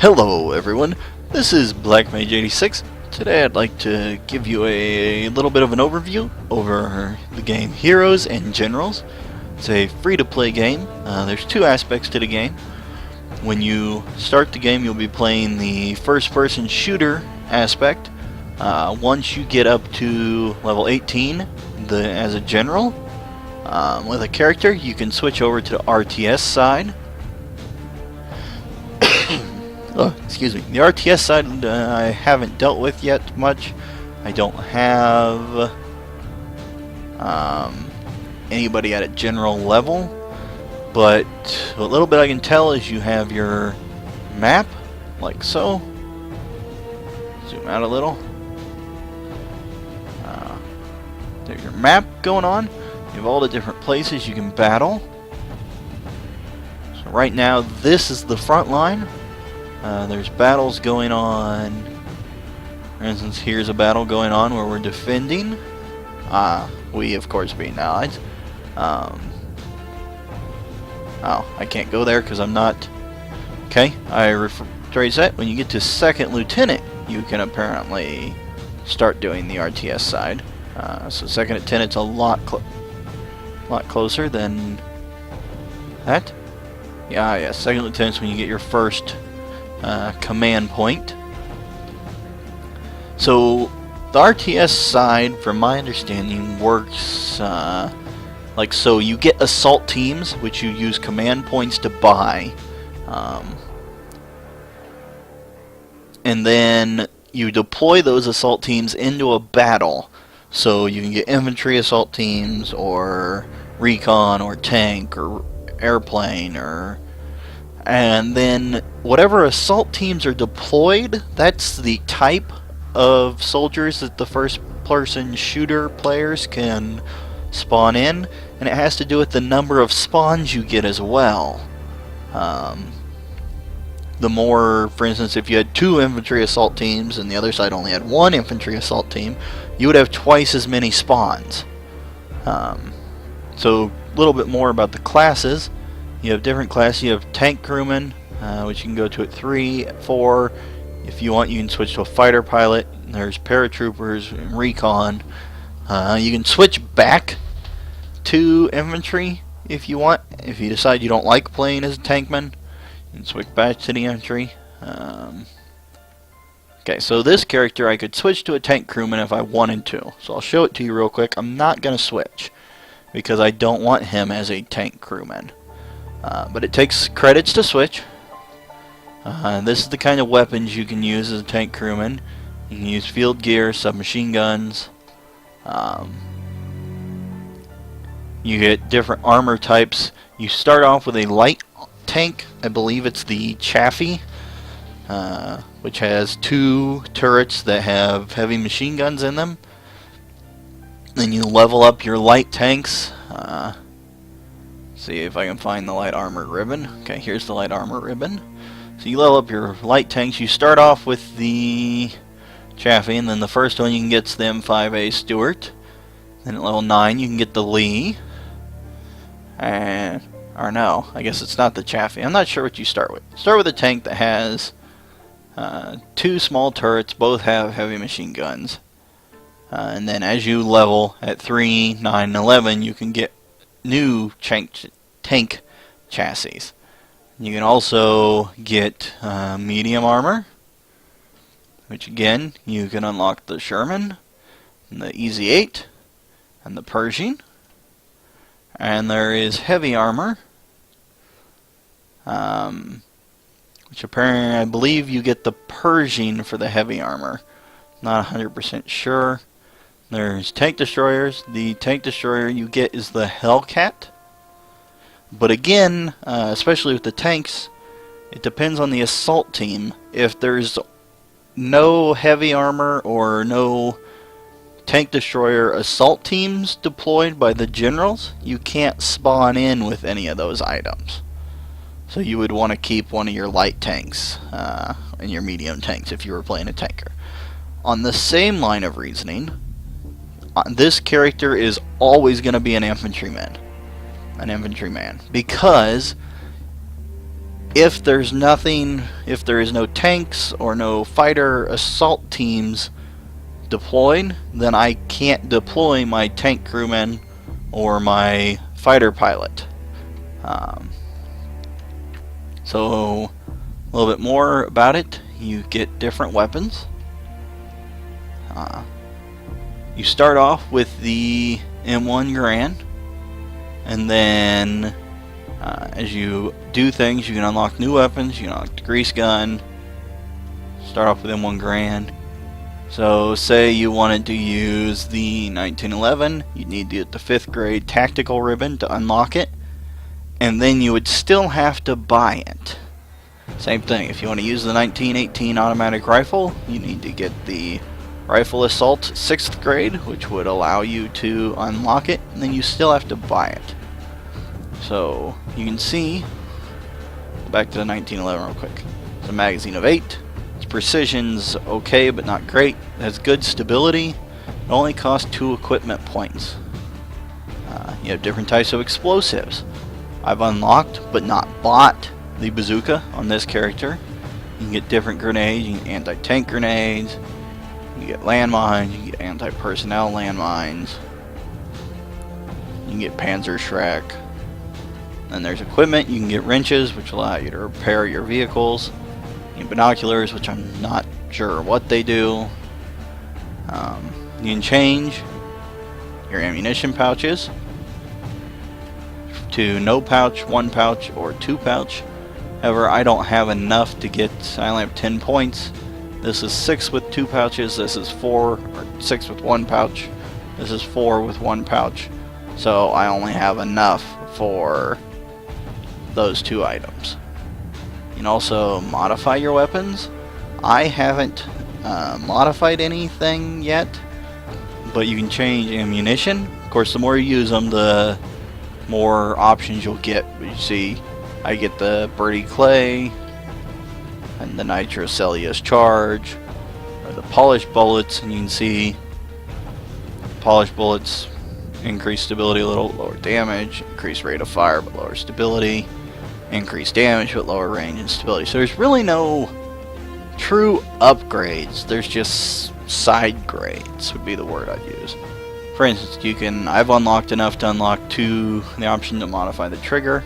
Hello everyone, this is Black Mage 86. Today I'd like to give you a little bit of an overview over the game Heroes and Generals. It's a free-to-play game. There's two aspects to the game. When you start the game, you'll be playing the first-person shooter aspect. Once you get up to level 18 as a general with a character, you can switch over to the RTS side. Oh, excuse me. The RTS side I haven't dealt with yet much. I don't have anybody at a general level, but a little bit I can tell is you have your map, like so. Zoom out a little. There's your map going on. You have all the different places you can battle. So right now, this is the front line. There's battles going on. For instance, here's a battle going on where we're defending. We, of course, being allies. Oh, I can't go there because I'm not. Okay, I rephrase that. When you get to second lieutenant, you can apparently start doing the RTS side. So second lieutenant's a lot closer than that. Yeah, second lieutenant's when you get your first command point. So the RTS side, from my understanding, works like so. You get assault teams, which you use command points to buy, and then you deploy those assault teams into a battle. So you can get infantry assault teams, or recon, or tank, or airplane, and then whatever assault teams are deployed, that's the type of soldiers that the first-person shooter players can spawn in, and it has to do with the number of spawns you get as well. The more, for instance, if you had 2 infantry assault teams and the other side only had 1 infantry assault team, you would have twice as many spawns. So a little bit more about the classes. You have different classes. You have tank crewmen, which you can go to at 3, at 4. If you want, you can switch to a fighter pilot. There's paratroopers and recon. You can switch back to infantry if you want. If you decide you don't like playing as a tankman, you can switch back to the infantry. Okay, so this character I could switch to a tank crewman if I wanted to. So I'll show it to you real quick. I'm not going to switch because I don't want him as a tank crewman. But it takes credits to switch. This is the kind of weapons you can use as a tank crewman. You can use field gear, submachine guns. You get different armor types. You start off with a light tank. I believe it's the Chaffee, which has 2 turrets that have heavy machine guns in them. Then you level up your light tanks. See if I can find the light armor ribbon. Okay, here's the light armor ribbon. So you level up your light tanks. You start off with the Chaffee, and then the first one you can get is the M5A Stuart. Then at level 9 you can get the Lee. Or no, I guess it's not the Chaffee. I'm not sure what you start with. Start with a tank that has 2 small turrets. Both have heavy machine guns. And then as you level at 3, 9, and 11, you can get new tank chassis. You can also get medium armor, which again you can unlock the Sherman, and the EZ-8, and the Pershing. And there is heavy armor, which apparently I believe you get the Pershing for the heavy armor. Not 100% sure. There's tank destroyers. The tank destroyer you get is the Hellcat. But again, especially with the tanks, it depends on the assault team. If there's no heavy armor or no tank destroyer assault teams deployed by the generals, you can't spawn in with any of those items. So you would want to keep one of your light tanks and your medium tanks if you were playing a tanker. On the same line of reasoning, this character is always going to be an infantryman, because if there's nothing, if there is no tanks or no fighter assault teams deployed, then I can't deploy my tank crewman or my fighter pilot. So a little bit more about it. You get different weapons. You start off with the M1 Garand, and then as you do things, you can unlock new weapons. You can unlock the grease gun. Start off with M1 Garand. So say you wanted to use the 1911, you'd need to get the 5th grade tactical ribbon to unlock it, and then you would still have to buy it. Same thing, if you want to use the 1918 automatic rifle, you need to get the Rifle Assault 6th grade, which would allow you to unlock it, and then you still have to buy it. So you can see, go back to the 1911 real quick. It's a magazine of 8. Its precision's okay, but not great. It has good stability. It only costs 2 equipment points. You have different types of explosives. I've unlocked, but not bought, the bazooka on this character. You can get different grenades. You can get anti-tank grenades. You get landmines. You can get anti-personnel landmines. You can get Panzer Schreck. Then there's equipment. You can get wrenches, which allow you to repair your vehicles. You get binoculars, which I'm not sure what they do. You can change your ammunition pouches to no pouch, 1 pouch, or 2 pouch. However, I don't have enough to get, I only have 10 points. This is 6 with 2 pouches, this is 4, or 6 with 1 pouch, this is 4 with 1 pouch. So I only have enough for those 2 items. You can also modify your weapons. I haven't modified anything yet, but you can change ammunition. Of course, the more you use them, the more options you'll get. You see, I get the Birdie Clay and the Nitrocellulose Charge, or the Polished Bullets, and you can see Polished Bullets increase stability a little, lower damage, increase rate of fire but lower stability, increase damage but lower range and stability. So there's really no true upgrades, there's just side grades would be the word I'd use. For instance, I've unlocked enough to unlock the option to modify the trigger.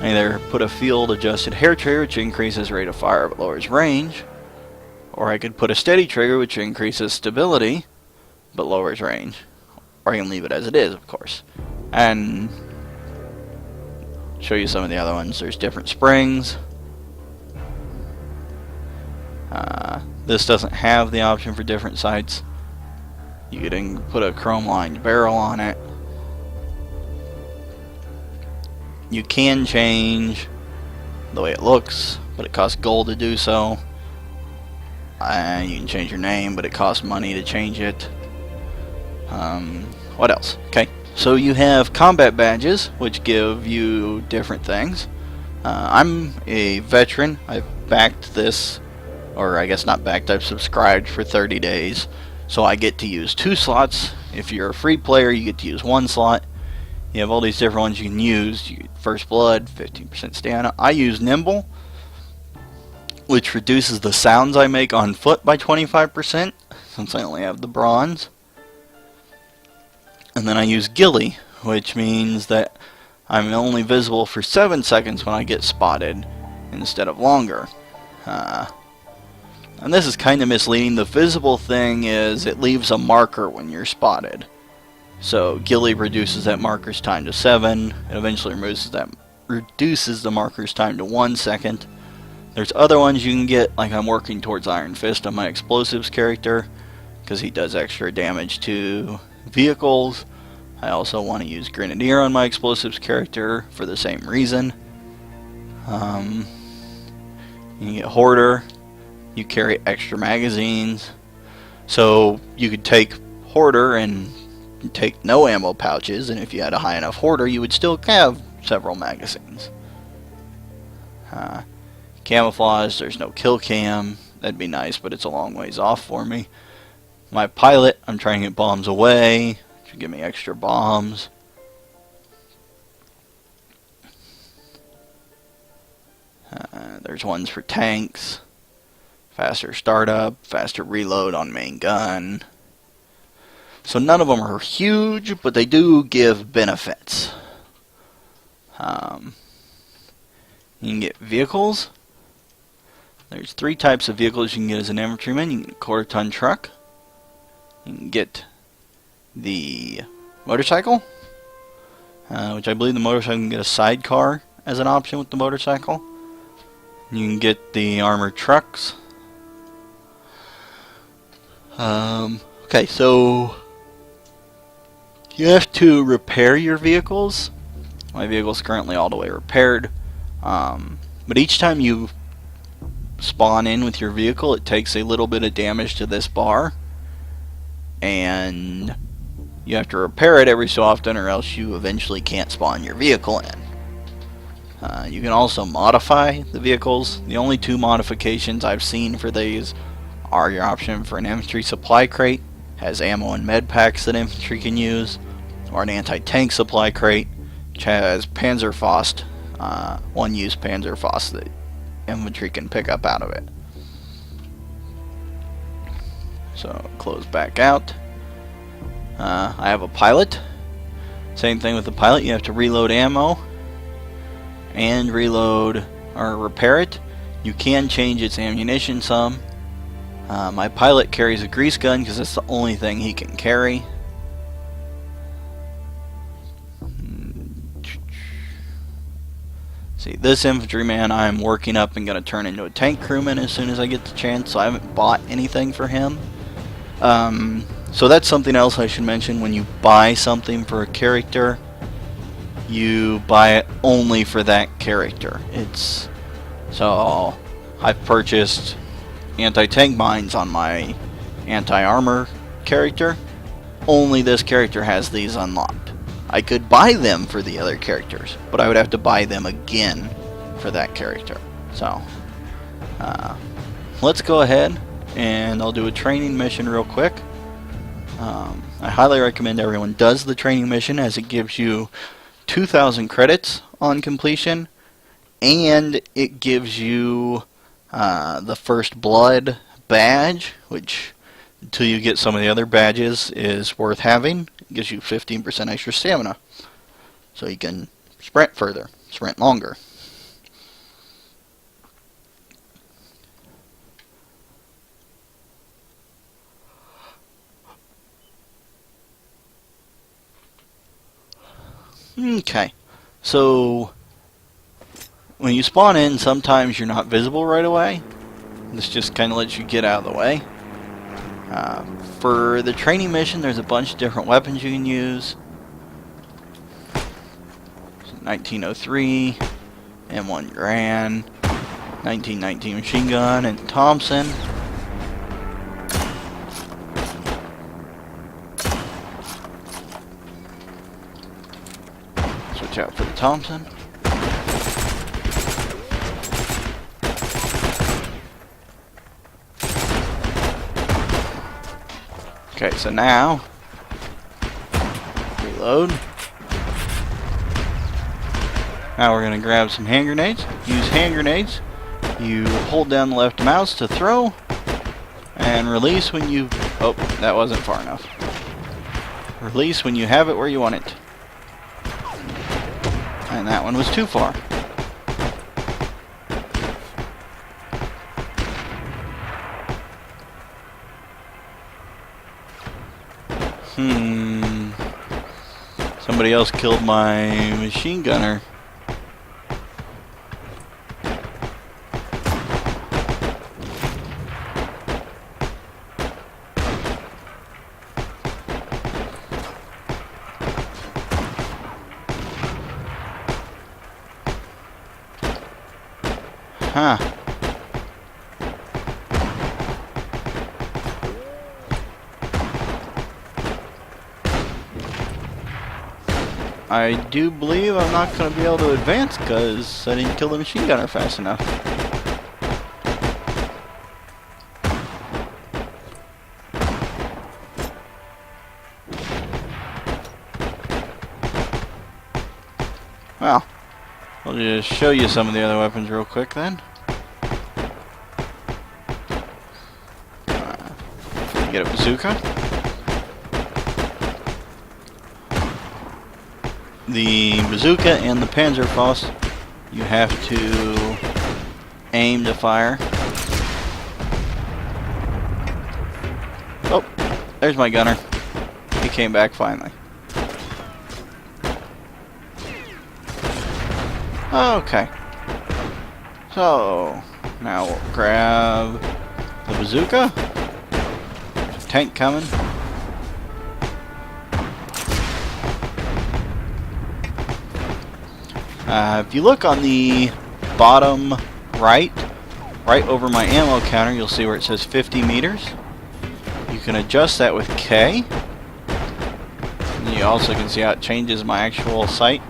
I either put a field adjusted hair trigger, which increases rate of fire but lowers range, or I could put a steady trigger, which increases stability but lowers range. Or I can leave it as it is, of course. And show you some of the other ones. There's different springs. This doesn't have the option for different sights. You could put a chrome lined barrel on it. You can change the way it looks, but it costs gold to do so. You can change your name, but it costs money to change it. What else? Okay, so you have combat badges, which give you different things. I'm a veteran. I've backed this, or I guess not backed, I've subscribed for 30 days. So I get to use 2 slots. If you're a free player, you get to use 1 slot. You have all these different ones you can use. You get First Blood, 15% stamina. I use Nimble, which reduces the sounds I make on foot by 25%, since I only have the bronze. And then I use Ghillie, which means that I'm only visible for 7 seconds when I get spotted, instead of longer. And this is kind of misleading. The visible thing is it leaves a marker when you're spotted. So Ghillie reduces that marker's time to 7. It eventually reduces the marker's time to 1 second. There's other ones you can get, like I'm working towards Iron Fist on my explosives character, because he does extra damage to vehicles. I also want to use Grenadier on my explosives character for the same reason. You can get Hoarder. You carry extra magazines. So you could take Hoarder and take no ammo pouches, and if you had a high enough Hoarder, you would still have several magazines. Camouflage, there's no kill cam. That'd be nice, but it's a long ways off for me. My pilot, I'm trying to get bombs away, to give me extra bombs. There's ones for tanks, faster startup, faster reload on main gun. So none of them are huge, but they do give benefits. You can get vehicles. There's 3 types of vehicles you can get as an infantryman. You can get a quarter-ton truck. You can get the motorcycle, which I believe the motorcycle can get a sidecar as an option with the motorcycle. You can get the armored trucks. Okay, so you have to repair your vehicles. My vehicle's currently all the way repaired. But each time you spawn in with your vehicle, it takes a little bit of damage to this bar. And you have to repair it every so often, or else you eventually can't spawn your vehicle in. You can also modify the vehicles. The only 2 modifications I've seen for these are your option for an infantry supply crate, has ammo and med packs that infantry can use, or an anti-tank supply crate, which has Panzerfaust, one-use Panzerfaust that infantry can pick up out of it. So close back out. I have a pilot. Same thing with the pilot. You have to reload ammo and reload or repair it. You can change its ammunition some. My pilot carries a grease gun because that's the only thing he can carry. See, this infantryman I'm working up and going to turn into a tank crewman as soon as I get the chance, so I haven't bought anything for him. So that's something else I should mention. When you buy something for a character, you buy it only for that character. So I've purchased anti-tank mines on my anti-armor character. Only this character has these unlocked. I could buy them for the other characters, but I would have to buy them again for that character. So let's go ahead and I'll do a training mission real quick. I highly recommend everyone does the training mission, as it gives you 2,000 credits on completion, and it gives you the First Blood badge, which until you get some of the other badges is worth having. It gives you 15% extra stamina, so you can sprint further, sprint longer. Okay, so when you spawn in, sometimes you're not visible right away. This just kind of lets you get out of the way. For the training mission, there's a bunch of different weapons you can use. 1903, M1 Garand, 1919 machine gun, and Thompson. Switch out for the Thompson. Okay, so now, reload. Now we're going to grab some hand grenades. Use hand grenades. You hold down the left mouse to throw, and release when you... Oh, that wasn't far enough. Release when you have it where you want it. And that one was too far. Somebody else killed my machine gunner. Huh. I do believe I'm not going to be able to advance because I didn't kill the machine gunner fast enough. Well, I'll just show you some of the other weapons real quick then. Get a bazooka. The bazooka and the Panzerfaust, you have to aim to fire. Oh, there's my gunner. He came back finally. Okay. So, now we'll grab the bazooka. There's a tank coming. If you look on the bottom right over my ammo counter, you'll see where it says 50 meters. You can adjust that with K. And you also can see how it changes my actual sight.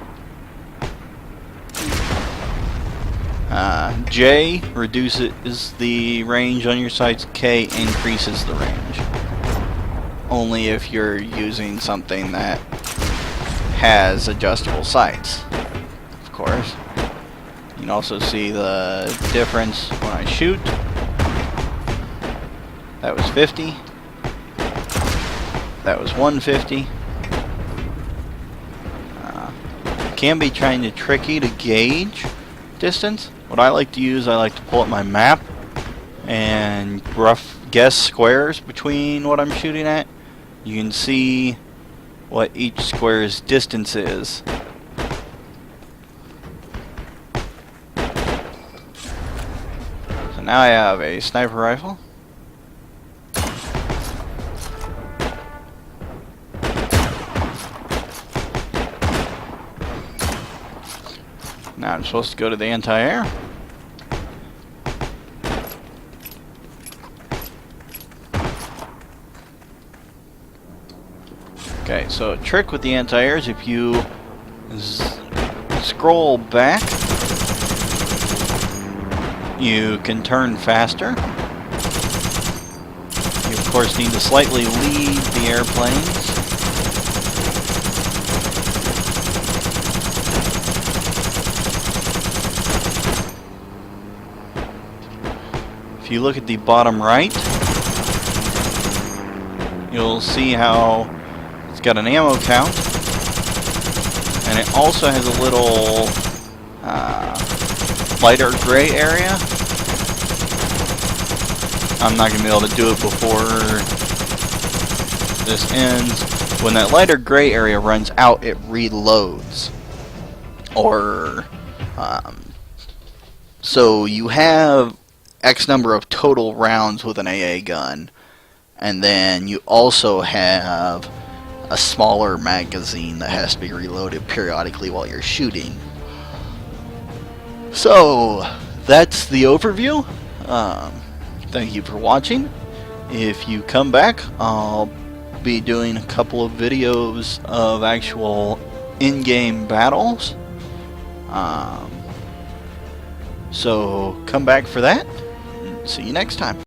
J reduces the range on your sights, K increases the range. Only if you're using something that has adjustable sights, of course. You can also see the difference when I shoot. That was 50. That was 150. Can be trying to tricky to gauge distance. What I like to use, I like to pull up my map and rough guess squares between what I'm shooting at. You can see what each square's distance is. So now I have a sniper rifle. Now I'm supposed to go to the anti-air. Okay, so a trick with the anti-air is if you scroll back, you can turn faster. You of course need to slightly leave the airplanes. If you look at the bottom right, you'll see how it's got an ammo count, and it also has a little lighter gray area. I'm not going to be able to do it before this ends. When that lighter gray area runs out, it reloads. Or, so you have X number of total rounds with an AA gun, and then you also have a smaller magazine that has to be reloaded periodically while you're shooting. So that's the overview. Thank you for watching. If you come back, I'll be doing a couple of videos of actual in-game battles. So come back for that. See you next time.